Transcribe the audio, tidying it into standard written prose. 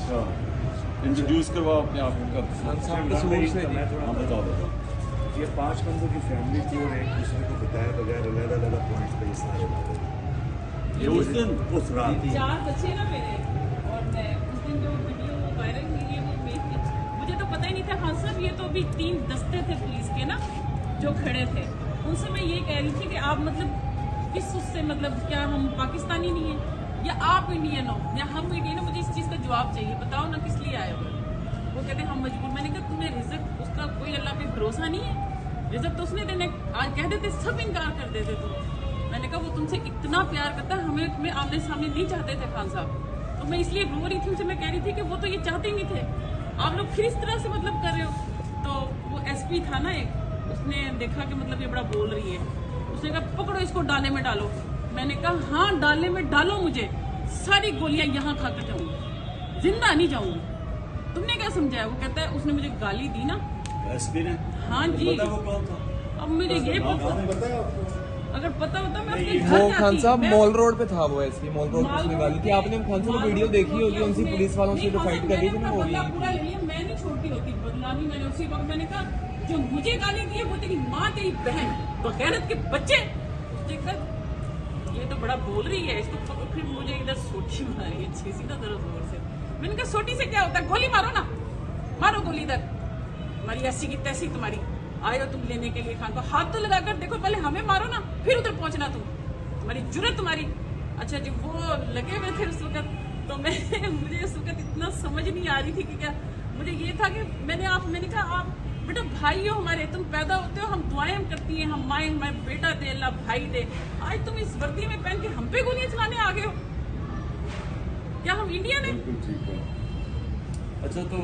Introduce करवाओ अपने आप को। मैं बता दो। ये 5 बंदों की फैमिली थी और एक दूसरे को बताए बगैर अलग-अलग पॉइंट्स पे ये सारे बातें। ये उस दिन उस रात 4 बच्चे ना मेरे, और मैं उस दिन जो वीडियो वायरल हुई है वो मुझे तो पता ही नहीं था। खान साहब ये तो अभी 3 दस्ते थे पुलिस के ना जो खड़े थे, उनसे मैं ये कह रही थी कि आप मतलब किस उससे मतलब क्या हम पाकिस्तानी नहीं है या आप इंडियन हो या हम इंडियन हो? मुझे इस चीज़ का जवाब चाहिए, बताओ ना किस लिए आए हो? वो कहते हम मजबूर। मैंने कहा तुम्हें रिजल्ट उसका कोई अल्लाह पे भरोसा नहीं है? रिजल्ट तो उसने देने, आज कह देते सब इनकार कर देते तुम। मैंने कहा वो तुमसे इतना प्यार करता है, हमें तुम्हें आमने सामने नहीं चाहते थे खान साहब, तो मैं इसलिए रो रही थी उनसे। मैं कह रही थी कि वो तो ये चाहते ही नहीं थे, आप लोग फिर इस तरह से मतलब कर रहे हो। तो वो एसपी था ना एक, उसने देखा कि मतलब ये बड़ा बोल रही है, उसने कहा पकड़ो इसको डाले में डालो। मैंने कहा हाँ डाले में डालो, मुझे सारी गोलियां यहाँ खा कर जाऊंगी, जिंदा नहीं जाऊंगी। तुमने क्या समझाया? वो कहता है उसने मुझे गाली दी ना एसपी ने। हाँ जी। पता वो कौन था? अब मुझे ये पता, अगर पता होता मैं अपने घर वो जाती। खान साहब मैं- मॉल रोड पे था, वो एसपी मॉल रोड पे उसने गाली थी। आपने खान साहब को वीडियो देखी होगी, उनसे पुलिस वालों से जो फाइट कर रही थी ना, वो बदला पूरा ले लिया। मैं नहीं छोड़ती होती बदनामी। मैंने उसी वक्त मैंने कहा जो मुझे गाली दी है वो तेरी माँ तेरी बहन बगैरत के बच्चे। उसने कहा ये तो बड़ा बोल रही है इसको पकड़ो। फिर मुझे इधर सोटी मारी अच्छी सी ना जरा जोर से। मैंने कहा सोटी से क्या होता है, गोली मारो ना, मारो गोली इधर। हमारी ऐसी की तैसी तुम्हारी, आए हो तुम लेने के लिए खान को, हाथ तो लगा कर देखो, पहले हमें मारो ना फिर उधर पहुंचना तुम, तुम्हारी जुर्रत तुम्हारी। अच्छा जी वो लगे हुए थे उस वक्त, तो मैं मुझे उस वक्त इतना समझ नहीं आ रही थी कि क्या। मुझे ये था कि मैंने कहा आप बेटा भाई हो हमारे, तुम पैदा होते हो हम दुआएं करती हैं, हम माए हमारे बेटा दे अल्लाह भाई दे। आज तुम इस वर्दी में पहन के हम पे गोलियां चलाने आ गए हो? क्या हम इंडियन है? बिल्कुल ठीक है। अच्छा तो